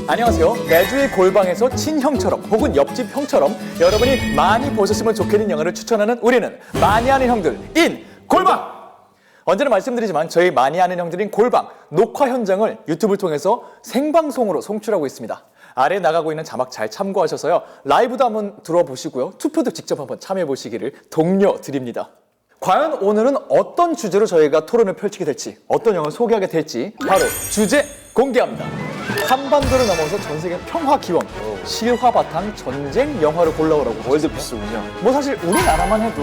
안녕하세요. 매주의 골방에서 친형처럼 혹은 옆집 형처럼 여러분이 많이 보셨으면 좋겠는 영화를 추천하는 우리는 많이 아는 형들 인 골방! 언제나 말씀드리지만 저희 많이 아는 형들인 골방 녹화 현장을 유튜브를 통해서 생방송으로 송출하고 있습니다. 아래에 나가고 있는 자막 잘 참고하셔서요. 라이브도 한번 들어보시고요. 투표도 직접 한번 참여해보시기를 독려드립니다. 과연 오늘은 어떤 주제로 저희가 토론을 펼치게 될지, 어떤 영화를 소개하게 될지 바로 주제 공개합니다. 한반도를 넘어서 전 세계 평화 기원, 실화 바탕 전쟁 영화를 골라오라고. 월드피스군요. 뭐 사실 우리나라만 해도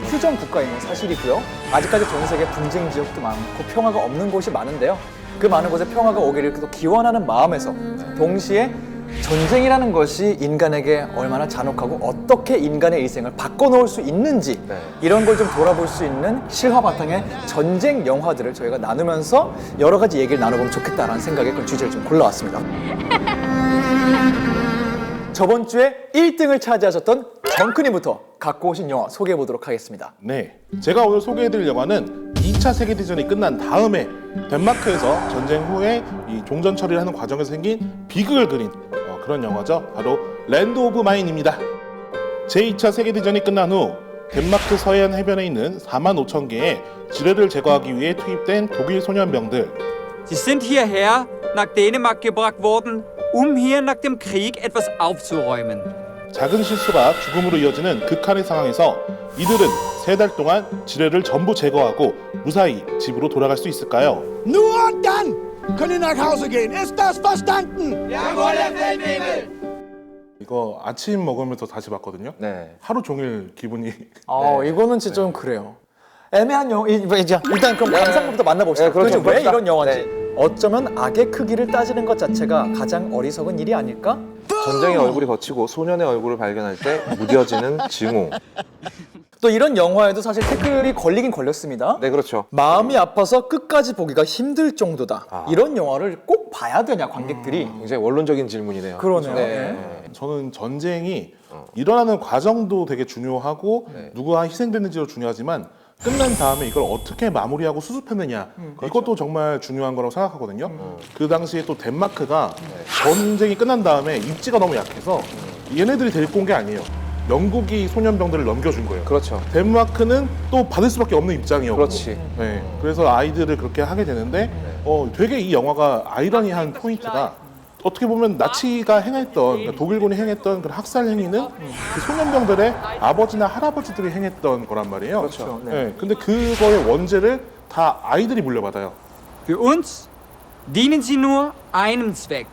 휴전 국가인 건 사실이고요. 아직까지 전 세계 분쟁 지역도 많고 평화가 없는 곳이 많은데요. 그 많은 곳에 평화가 오기를 또 기원하는 마음에서 동시에 전쟁이라는 것이 인간에게 얼마나 잔혹하고 어떻게 인간의 일생을 바꿔놓을 수 있는지 이런 걸 좀 돌아볼 수 있는 실화 바탕의 전쟁 영화들을 저희가 나누면서 여러 가지 얘기를 나눠보면 좋겠다라는 생각에 그 주제를 좀 골라왔습니다. 저번 주에 1등을 차지하셨던 정크님부터 갖고 오신 영화 소개해보도록 하겠습니다. 네, 제가 오늘 소개해드릴 영화는 2차 세계대전이 끝난 다음에 덴마크에서 전쟁 후에 이 종전 처리를 하는 과정에서 생긴 비극을 그린 그런 영화죠. 바로 랜드 오브 마인입니다. 제2차 세계대전이 끝난 후 덴마크 서해안 해변에 있는 4만 5천 개의 지뢰를 제거하기 위해 투입된 독일 소년병들. Sie sind hierher nach Dänemark gebracht worden, hier nach dem Krieg etwas aufzuräumen. 작은 실수가 죽음으로 이어지는 극한의 상황에서 이들은 3달 동안 지뢰를 전부 제거하고 무사히 집으로 돌아갈 수 있을까요? Nur dann könnt ihr nach Hause gehen. Ist das verstanden? Jawohl, Herr Feldwebel! 이거 아침 먹으면서 다시 봤거든요. 네. 하루 종일 기분이 이거는 진짜 좀 그래요. 애매한 영화. 일단 그럼 감상부터 만나봅시다. 네, 그렇죠. 도대체 왜 이런 영화인지. 네. 어쩌면 악의 크기를 따지는 것 자체가 가장 어리석은 일이 아닐까? 전쟁의 얼굴이 거치고 소년의 얼굴을 발견할 때 무뎌지는 증오. 또 이런 영화에도 사실 태클이 걸리긴 걸렸습니다. 네, 그렇죠. 마음이 아파서 끝까지 보기가 힘들 정도다. 이런 영화를 꼭 봐야 되냐, 관객들이. 굉장히 원론적인 질문이네요. 그러네요. 네. 저는 전쟁이 일어나는 과정도 되게 중요하고 누가 희생됐는지도 중요하지만 끝난 다음에 이걸 어떻게 마무리하고 수습했느냐 이것도 정말 중요한 거라고 생각하거든요. 그 당시에 또 덴마크가 전쟁이 끝난 다음에 입지가 너무 약해서 얘네들이 데리고 온 게 아니에요. 영국이 소년병들을 넘겨준 거예요. 그렇죠. 덴마크는 또 받을 수밖에 없는 입장이었고. 그렇지. 네. 그래서 아이들을 그렇게 하게 되는데 되게 이 영화가 아이러니한 포인트가 어떻게 보면 나치가 행했던 그러니까 독일군이 행했던 그런 학살 행위는 그 소년병들의 아버지나 할아버지들이 행했던 거란 말이에요. 그렇죠. 네. 근데 그거의 원죄를 다 아이들이 물려받아요. Für uns dienen sie nur einem Zweck.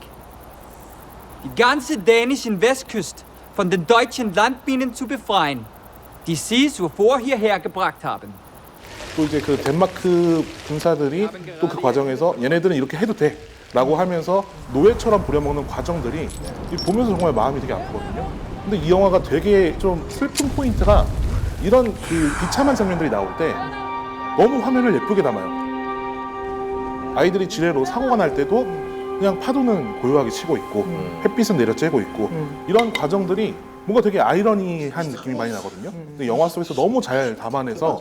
Die ganze dänischen Westküste von den deutschen Landminen zu befreien, die sie zuvor hierher gebracht haben. 또 이제 그 덴마크 군사들이 또 그 과정에서 얘네들은 이렇게 해도 돼 라고 하면서 노예처럼 부려먹는 과정들이 보면서 정말 마음이 되게 아프거든요. 근데 이 영화가 되게 좀 슬픈 포인트가 이런 그 비참한 장면들이 나올 때 너무 화면을 예쁘게 담아요. 아이들이 지뢰로 사고가 날 때도 그냥 파도는 고요하게 치고 있고 햇빛은 내려쬐고 있고 이런 과정들이 뭔가 되게 아이러니한 느낌이 많이 나거든요. 근데 영화 속에서 너무 잘 담아내서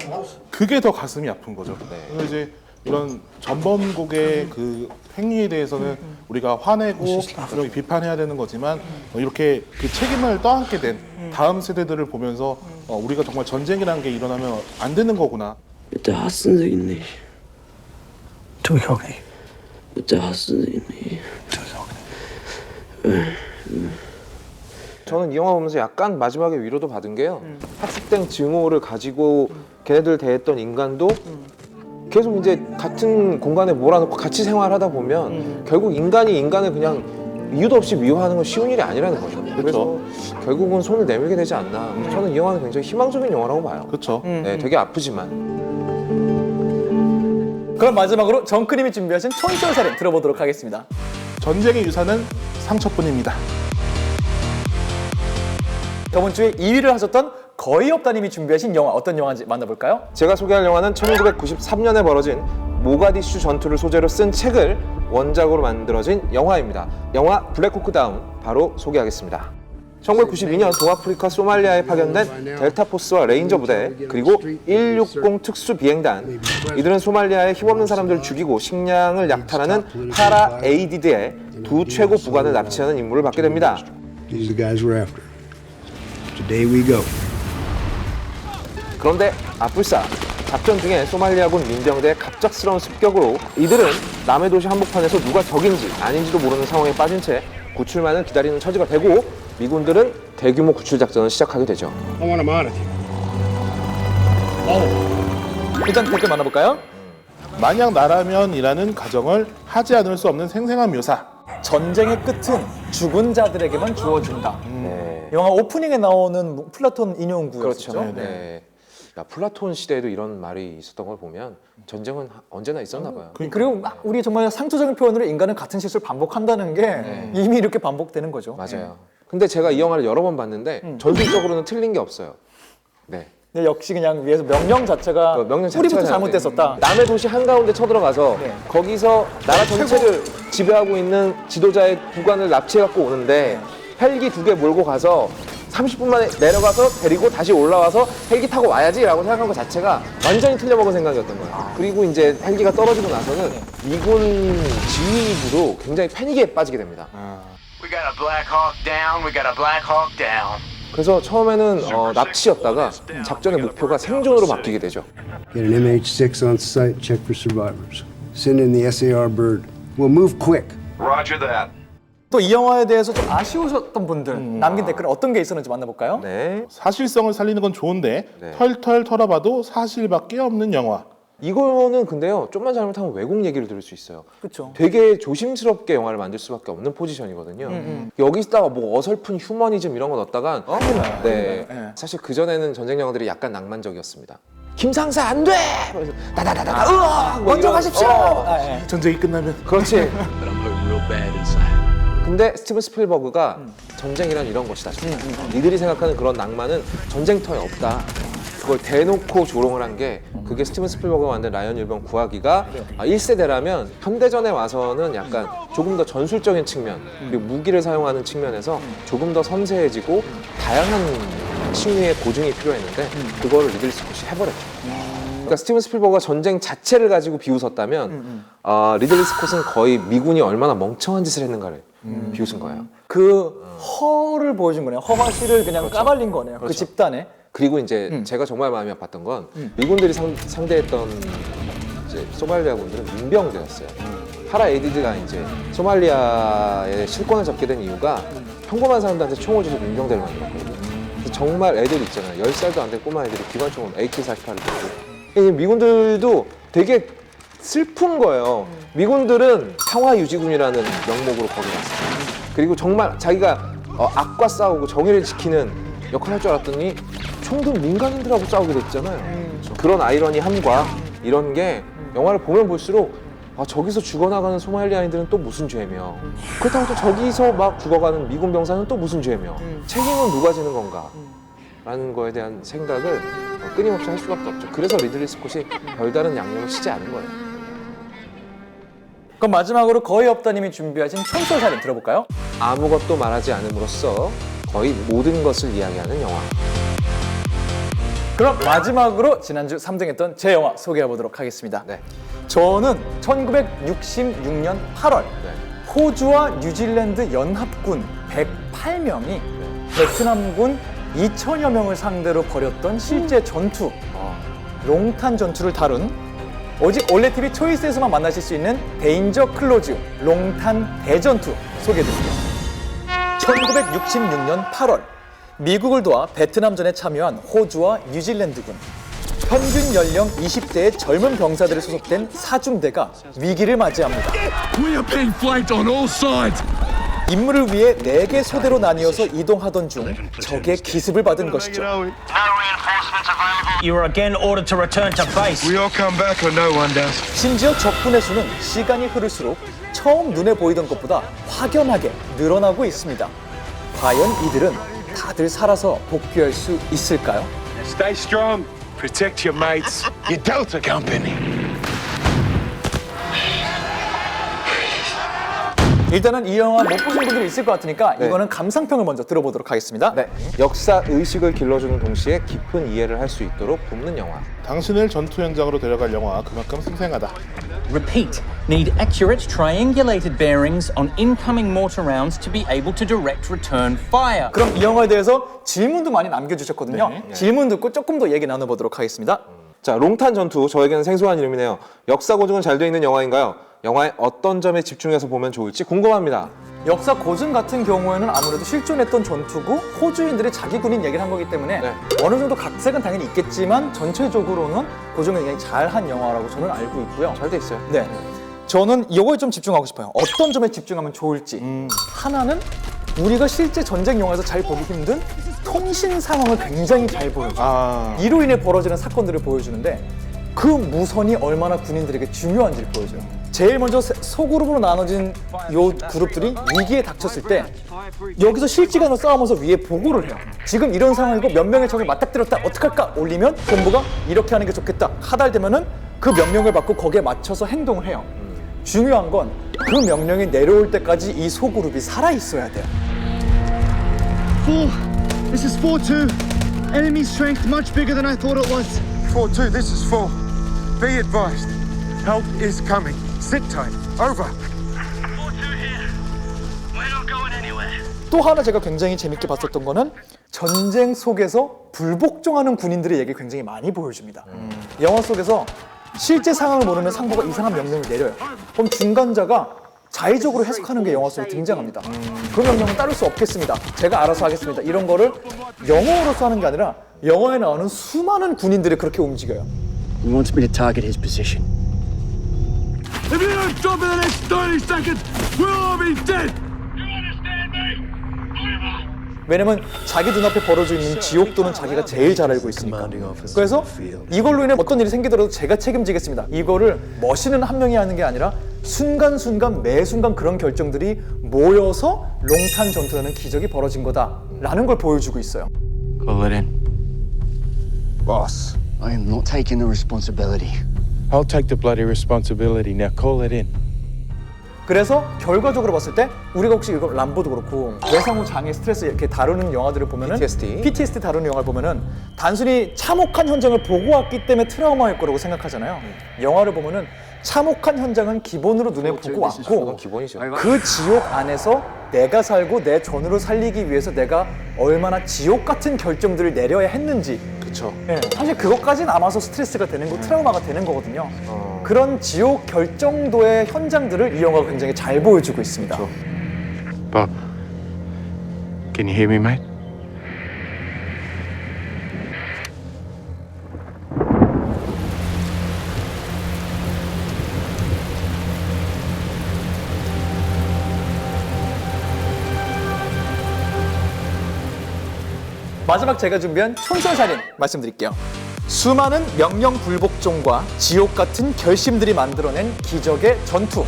그게 더 가슴이 아픈 거죠. 그래서 이제 이런 전범국의 그 행위에 대해서는 우리가 화내고 이렇게 비판해야 되는 거지만 이렇게 그 책임을 떠안게 된 다음 세대들을 보면서 우리가 정말 전쟁이라는 게 일어나면 안 되는 거구나. Bitte hassen Sie ihn nicht. Tu ich auch nicht. Bitte hassen Sie ihn nicht. Tu ich auch nicht. 저는 이 영화 보면서 약간 마지막에 위로도 받은 게요. 학습된 증오를 가지고 걔네들 대했던 인간도 계속 이제 같은 공간에 몰아넣고 같이 생활하다 보면 결국 인간이 인간을 그냥 이유도 없이 미워하는 건 쉬운 일이 아니라는 거죠. 그래서 결국은 손을 내밀게 되지 않나. 저는 이 영화는 굉장히 희망적인 영화라고 봐요. 그렇죠. 네, 되게 아프지만. 그럼 마지막으로 정크님이 준비하신 촌철살인 들어보도록 하겠습니다. 전쟁의 유산은 상처뿐입니다. 저번 주에 2위를 하셨던 거의 없다님이 준비하신 영화 어떤 영화인지 만나볼까요? 제가 소개할 영화는 1993년에 벌어진 모가디슈 전투를 소재로 쓴 책을 원작으로 만들어진 영화입니다. 영화 블랙호크 다운 바로 소개하겠습니다. 1992년 동아프리카 소말리아에 파견된 델타포스와 레인저 부대 그리고 160 특수 비행단 이들은 소말리아의 힘없는 사람들을 죽이고 식량을 약탈하는 파라 에이디드의 두 최고 부관을 납치하는 임무를 받게 됩니다. These are the guys we're after. Today we go. 그런데 아뿔싸 작전 중에 소말리아군 민병대의 갑작스러운 습격으로 이들은 남의 도시 한복판에서 누가 적인지 아닌지도 모르는 상황에 빠진 채 구출만을 기다리는 처지가 되고 미군들은 대규모 구출 작전을 시작하게 되죠. I want him out of here. 일단 댓글 만나볼까요? 만약 나라면이라는 가정을 하지 않을 수 없는 생생한 묘사. 전쟁의 끝은 죽은 자들에게만 주어진다. 네. 영화 오프닝에 나오는 플라톤 인용구였죠. 그렇죠. 네. 야, 플라톤 시대에도 이런 말이 있었던 걸 보면 전쟁은 언제나 있었나 봐요. 그리고 막 우리 정말 상투적인 표현으로 인간은 같은 실수를 반복한다는 게 이미 이렇게 반복되는 거죠. 맞아요. 근데 제가 이 영화를 여러 번 봤는데 전술적으로는 틀린 게 없어요. 네. 근데 역시 그냥 위에서 명령 자체가 그 명령 자체가 뿌리부터 잘못돼. 잘못됐었다. 남의 도시 한가운데 쳐들어가서 네. 거기서 나라 전체를 지배하고 있는 지도자의 부관을 납치해갖고 오는데 헬기 2개 몰고 가서 30분 만에 내려가서 데리고 다시 올라와서 헬기 타고 와야지라고 생각한 것 자체가 완전히 틀려먹은 생각이었던 거예요. 그리고 이제 헬기가 떨어지고 나서는 미군 지휘부도 굉장히 패닉에 빠지게 됩니다. We got a Black Hawk down. We got a Black Hawk down. 그래서 처음에는 납치였다가 작전의 목표가 생존으로 바뀌게 되죠. Get an MH6 on site. Check for survivors. Send in the SAR bird. We'll move quick. Roger that. 또 이 영화에 대해서 좀 아쉬우셨던 분들 남긴 댓글은 어떤 게 있었는지 만나볼까요? 네. 사실성을 살리는 건 좋은데 네. 털털 털어봐도 사실밖에 없는 영화. 이거는 근데요, 좀만 잘못하면 외국 얘기를 들을 수 있어요. 그렇죠. 되게 조심스럽게 영화를 만들 수밖에 없는 포지션이거든요. 여기다가 뭐 어설픈 휴머니즘 이런 거 넣었다간 네. 사실 그 전에는 전쟁 영화들이 약간 낭만적이었습니다. 김상사 안 돼! 그래서 다다다다 으악! 먼저 가십시오! 전쟁이 끝나면 그렇지. But I'm hurt real bad inside. 근데 스티븐 스필버그가 전쟁이란 이런 것이다. 니들이 생각하는 그런 낭만은 전쟁터에 없다. 그걸 대놓고 조롱을 한 게 그게 스티븐 스필버그가 만든 라이언 일병 구하기가 1세대라면 현대전에 와서는 약간 조금 더 전술적인 측면 그리고 무기를 사용하는 측면에서 조금 더 섬세해지고 다양한 층위의 고증이 필요했는데 그거를 리들리 스콧이 해버렸죠. 그러니까 스티븐 스필버그가 전쟁 자체를 가지고 비웃었다면 리들리 스콧은 거의 미군이 얼마나 멍청한 짓을 했는가를 비웃은 거예요. 그 허를 보여준 거네요. 허가시를 그냥 까발린 거네요. 그 그렇죠. 집단에. 그리고 이제 제가 정말 마음이 아팠던 건 미군들이 상대했던 이제 소말리아 군들은 민병대였어요. 파라 에이디드가 이제 소말리아의 실권을 잡게 된 이유가 평범한 사람들한테 총을 줘서 민병대를 만들었거든요. 그래서 정말 애들 있잖아요. 10살도 안 된 꼬마 애들이 기관총으로 AK-48을 들고. 미군들도 되게 슬픈 거예요. 미군들은 평화유지군이라는 명목으로 거기 갔어요. 그리고 정말 자기가 악과 싸우고 정의를 지키는 역할을 할 줄 알았더니 총도 민간인들하고 싸우게 됐잖아요. 그런 아이러니함과 이런 게 영화를 보면 볼수록 저기서 죽어나가는 소말리아인들은 또 무슨 죄며 그렇다고 또 저기서 막 죽어가는 미군 병사는 또 무슨 죄며 책임은 누가 지는 건가 라는 거에 대한 생각을 끊임없이 할 수밖에 없죠. 그래서 리들리 스콧이 별다른 양념을 치지 않은 거예요. 그럼 마지막으로 거의 없다님이 준비하신 촌철 살인 들어볼까요? 아무것도 말하지 않음으로써 거의 모든 것을 이야기하는 영화. 그럼 마지막으로 지난주 3등했던 제 영화 소개해보도록 하겠습니다. 네. 저는 1966년 8월 호주와 뉴질랜드 연합군 108명이 베트남군 2천여 명을 상대로 벌였던 실제 전투 롱탄 전투를 다룬 오직 올레TV 초이스에서만 만나실 수 있는 데인저 클로즈 롱탄 대전투 소개해드립니다. 1966년 8월 미국을 도와 베트남전에 참여한 호주와 뉴질랜드군 평균 연령 20대의 젊은 병사들이 소속된 사중대가 위기를 맞이합니다. We are being flanked on all sides. 임무를 위해 4개 소대로 나뉘어서 이동하던 중 적의 기습을 받은 것이죠. No reinforcements available. You are again ordered to return to base. We all come back or no one does. 심지어 적군의 수는 시간이 흐를수록 처음 눈에 보이던 것보다 확연하게 늘어나고 있습니다. 과연 이들은 다들 살아서 복귀할 수 있을까요? Stay strong. Protect your mates. Your Delta Company. 일단은 이 영화 못 보신 분들이 있을 것 같으니까 네. 이거는 감상평을 먼저 들어보도록 하겠습니다. 네, 역사 의식을 길러주는 동시에 깊은 이해를 할 수 있도록 돕는 영화. 당신을 전투 현장으로 데려갈 영화 그만큼 생생하다. Repeat. Need accurate triangulated bearings on incoming mortar rounds to be able to direct return fire. 그럼 이 영화에 대해서 질문도 많이 남겨주셨거든요. 네. 질문 듣고 조금 더 얘기 나눠보도록 하겠습니다. 자, 롱탄 전투, 저에게는 생소한 이름이네요. 역사 고증은 잘 돼 있는 영화인가요? 영화의 어떤 점에 집중해서 보면 좋을지 궁금합니다. 역사 고증 같은 경우에는 아무래도 실존했던 전투고 호주인들의 자기 군인 얘기를 한 거기 때문에 네. 어느 정도 각색은 당연히 있겠지만 전체적으로는 고증을 굉장히 잘한 영화라고 저는 알고 있고요. 잘 돼 있어요. 네, 저는 이거에 좀 집중하고 싶어요. 어떤 점에 집중하면 좋을지. 하나는 우리가 실제 전쟁 영화에서 잘 보기 힘든 통신 상황을 굉장히 잘 보여줘요. 아, 이로 인해 벌어지는 사건들을 보여주는데 그 무선이 얼마나 군인들에게 중요한지를 보여줘요. 제일 먼저 소그룹으로 나눠진 요 그룹들이 위기에 닥쳤을 때 여기서 실시간으로 싸우면서 위에 보고를 해요. 지금 이런 상황이고 몇 명의 적을 맞닥뜨렸다. 어떡할까? 올리면 본부가 이렇게 하는 게 좋겠다. 하달되면은 그 명령을 받고 거기에 맞춰서 행동을 해요. 중요한 건 그 명령이 내려올 때까지 이 소그룹이 살아있어야 돼요. This is 4-2. Enemy strength much bigger than I thought it was. 4-2, this is 4. Be advised. Help is coming. Sit tight. Over. 4-2 here. We're not going anywhere. 또 하나 제가 굉장히 재밌게 봤었던 거는 전쟁 속에서 불복종하는 군인들의 얘기를 굉장히 많이 보여줍니다. 영화 속에서 실제 상황을 모르면 상부가 이상한 명령을 내려요. 그럼 중간자가 자의적으로 해석하는 게 영화 속에 등장합니다. 그 명령은 따를 수 없겠습니다. 제가 알아서 하겠습니다. 이런 거를 영어로서 하는 게 아니라 영화에 나오는 수많은 군인들이 그렇게 움직여요. He wants me to target his position. If you don't stop in the next 30 seconds, we'll all be dead. You understand me? Over. 왜냐면 자기 눈앞에 벌어져 있는 지옥도는 자기가 제일 잘 알고 있으니까. 그래서 이걸로 인해 어떤 일이 생기더라도 제가 책임지겠습니다. 이거를 머신은 한 명이 하는 게 아니라 순간순간 매 순간 그런 결정들이 모여서 롱탄 전투라는 기적이 벌어진 거다라는 걸 보여주고 있어요. Call it in. Boss, I am not taking the responsibility. I'll take the bloody responsibility. Now call it in. 그래서 결과적으로 봤을 때 우리가 혹시 이거 람보도 그렇고 외상후 장애 스트레스 이렇게 다루는 영화들을 보면은 PTSD 다루는 영화를 보면은 단순히 참혹한 현장을 보고 왔기 때문에 트라우마일 거라고 생각하잖아요. 영화를 보면은 참혹한 현장은 기본으로 눈에 보고 왔고 기본이죠. 그 지옥 안에서 내가 살고 내 전우를 살리기 위해서 내가 얼마나 지옥 같은 결정들을 내려야 했는지. 그쵸. 네, 사실 그것까지 남아서 스트레스가 되는 거, 트라우마가 되는 거거든요. 그런 지옥 결정도의 현장들을 이 영화가 굉장히 잘 보여주고 있습니다. Bob, can you hear me, mate? 마지막 제가 준비한 촌철살인 말씀드릴게요. 수많은 명령 불복종과 지옥 같은 결심들이 만들어낸 기적의 전투.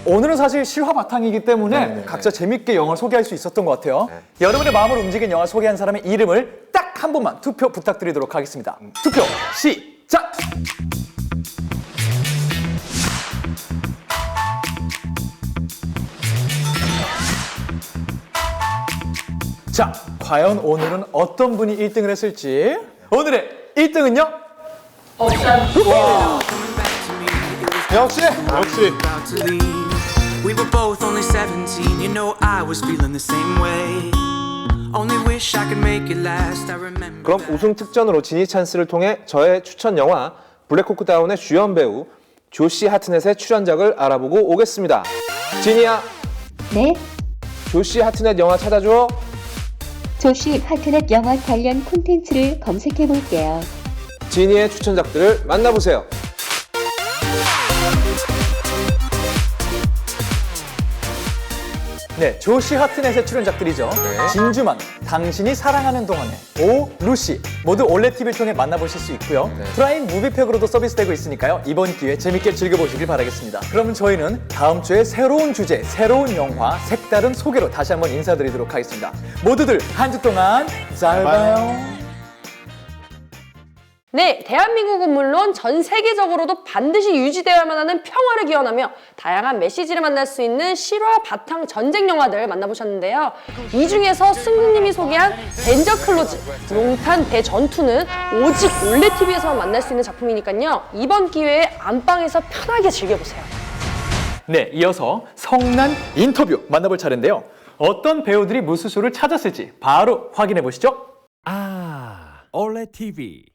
오늘은 사실 실화 바탕이기 때문에 각자 재밌게 영화를 소개할 수 있었던 것 같아요. 여러분의 마음을 움직인 영화 소개한 사람의 이름을 딱 한 번만 투표 부탁드리도록 하겠습니다. 투표 시작! 자, 과연 오늘은 어떤 분이 1등을 했을지. 오늘의 1등은요? 역시. We were both only 17, you know I was feeling the same way. Only wish I could make it last. I remember. 그럼 우승 특전으로 지니 찬스를 통해 저의 추천 영화 블랙호크 다운의 주연 배우 조시 하트넷의 출연작을 알아보고 오겠습니다. 지니야. 네, 조시 하트넷 영화 찾아줘. 조시 하트넷 영화 관련 콘텐츠를 검색해 볼게요. 지니의 추천작들을 만나보세요. 네, 조시 하트넷의 출연작들이죠. 진주만, 당신이 사랑하는 동안에, 오, 루시 모두 올레 TV를 통해 만나보실 수 있고요. 프라임 무비팩으로도 서비스되고 있으니까요. 이번 기회에 재밌게 즐겨보시길 바라겠습니다. 그러면 저희는 다음 주에 새로운 주제, 새로운 영화, 색다른 소개로 다시 한번 인사드리도록 하겠습니다. 모두들 한 주 동안 잘 봐요. 네, 대한민국은 물론 전 세계적으로도 반드시 유지되어야만 하는 평화를 기원하며 다양한 메시지를 만날 수 있는 실화 바탕 전쟁 영화들 만나보셨는데요. 이 중에서 승리님이 소개한 덴저 클로즈, 롱탄 대전투는 오직 올레 TV에서만 만날 수 있는 작품이니까요. 이번 기회에 안방에서 편하게 즐겨보세요. 네, 이어서 성난 인터뷰 만나볼 차례인데요. 어떤 배우들이 무수수를 찾았을지 바로 확인해 보시죠. 올레 TV